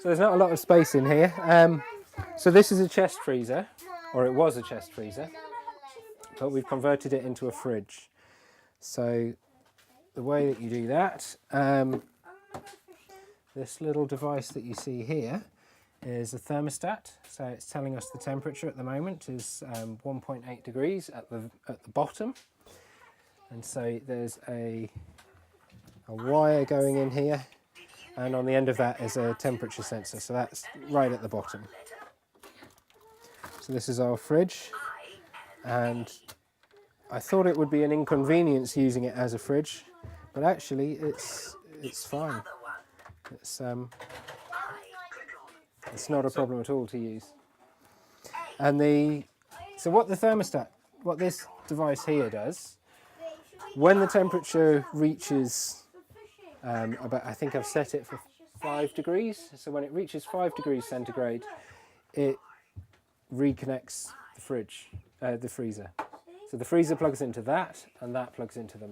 So there's not a lot of space in here. So this is a chest freezer, or it was a chest freezer, but we've converted it into a fridge. So the way that you do that, this little device that you see here is a thermostat. So it's telling us the temperature at the moment is 1.8 degrees at the bottom. And so there's a wire going in here, and on the end of that is a temperature sensor. So that's right at the bottom. So this is our fridge, and I thought it would be an inconvenience using it as a fridge, but actually it's fine. It's not a problem at all to use. And so what this device here does, when the temperature reaches about, I think I've set it for 5 degrees. So when it reaches 5 degrees centigrade, it reconnects the freezer. So the freezer plugs into that, and that plugs into the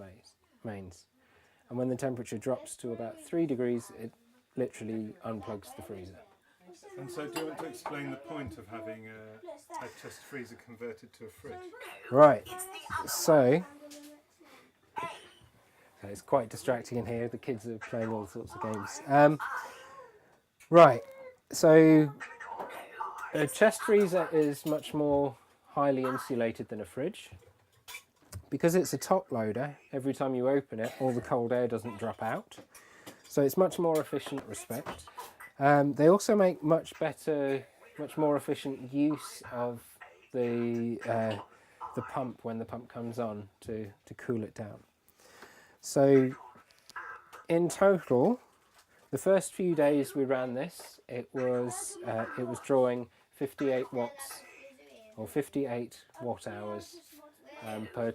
mains. And when the temperature drops to about 3 degrees, it literally unplugs the freezer. And so do you want to explain the point of having a chest freezer converted to a fridge? Right, so it's quite distracting in here. The kids are playing all sorts of games. Right, so a chest freezer is much more highly insulated than a fridge. Because it's a top loader, every time you open it, all the cold air doesn't drop out. So it's much more efficient respect. They also make much more efficient use of the pump when the pump comes on to cool it down. So in total, the first few days we ran this, it was drawing 58 watts or 58 watt hours per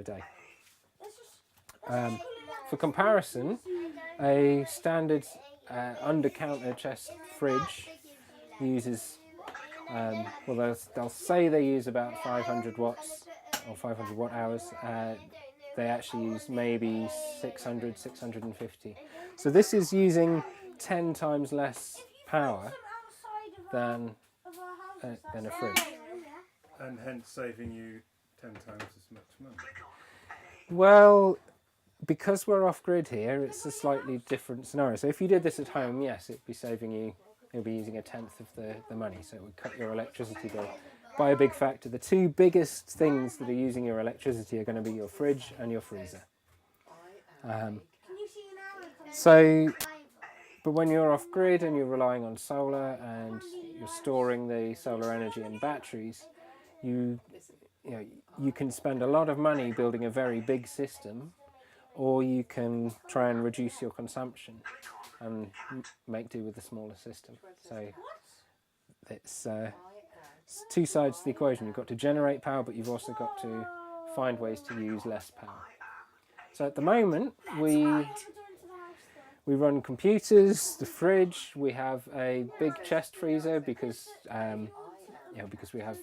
day. For comparison, a standard under-counter chest fridge uses, they'll say they use about 500 watts or 500 watt hours. They actually use maybe 600, 650. So this is using 10 times less power than a fridge. And hence saving you 10 times as much money. Well, because we're off grid here, it's a slightly different scenario. So if you did this at home, yes, it'd be saving you, you'll be using 1/10 of the money. So it would cut your electricity bill by a big factor. The two biggest things that are using your electricity are going to be your fridge and your freezer. But when you're off grid and you're relying on solar and you're storing the solar energy in batteries, you can spend a lot of money building a very big system, or you can try and reduce your consumption and make do with a smaller system. So it's two sides to the equation. You've got to generate power, but you've also got to find ways to use less power. So at the moment, we run computers, the fridge. We have a big chest freezer because we have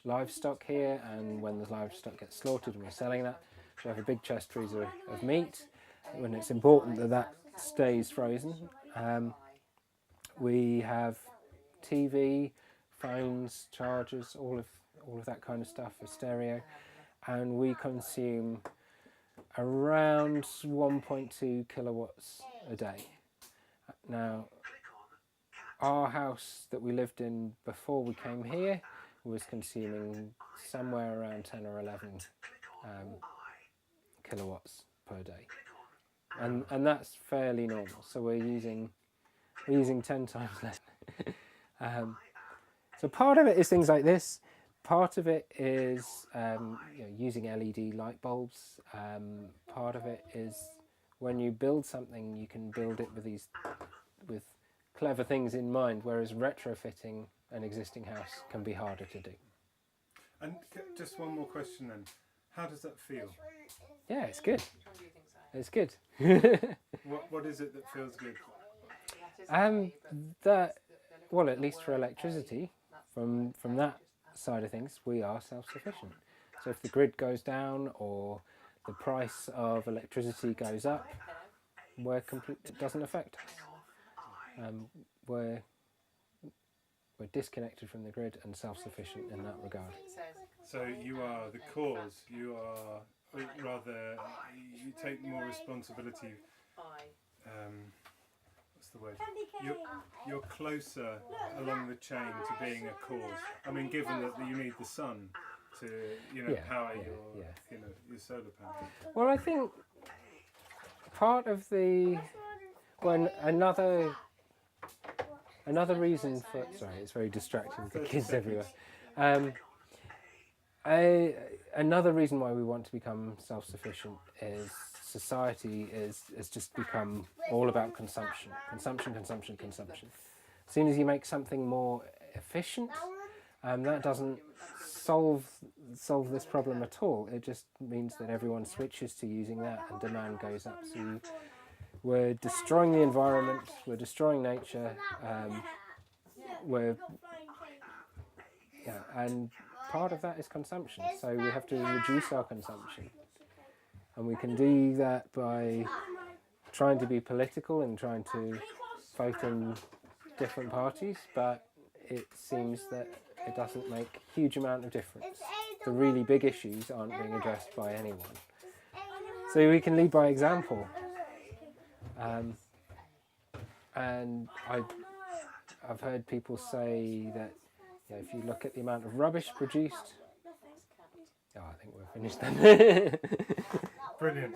livestock here, and when the livestock gets slaughtered and we're selling that, we have a big chest freezer of meat. When it's important that stays frozen. We have TV, phones, chargers, all of that kind of stuff, a stereo, and we consume around 1.2 kilowatts a day. Now, our house that we lived in before we came here was consuming somewhere around 10 or 11 kilowatts per day, and that's fairly normal. So we're using 10 times less. So part of it is things like this. Part of it is using LED light bulbs. Part of it is when you build something, you can build it with clever things in mind, whereas retrofitting an existing house can be harder to do. And just one more question then. How does that feel? Yeah, it's good. It's good. What is it that feels good? At least for electricity, from that side of things, we are self-sufficient. So if the grid goes down or the price of electricity goes up, it doesn't affect us. we're disconnected from the grid and self-sufficient in that regard. So you are the cause. You are, or rather, you take more responsibility. What's the word? You're closer along the chain to being a cause. I mean, given that you need the sun to, power your solar panel. Well, I think part of the another reason for, sorry, it's very distracting with the kids everywhere. Another reason why we want to become self-sufficient is society has just become all about consumption. As soon as you make something more efficient, that doesn't solve this problem at all. It just means that everyone switches to using that and demand goes up. So we're destroying the environment, we're destroying nature, and part of that is consumption. So we have to reduce our consumption. And we can do that by trying to be political and trying to vote in different parties, but it seems that it doesn't make a huge amount of difference. The really big issues aren't being addressed by anyone. So we can lead by example. And I've heard people say that if you look at the amount of rubbish produced... Oh, I think we're finished then. Brilliant.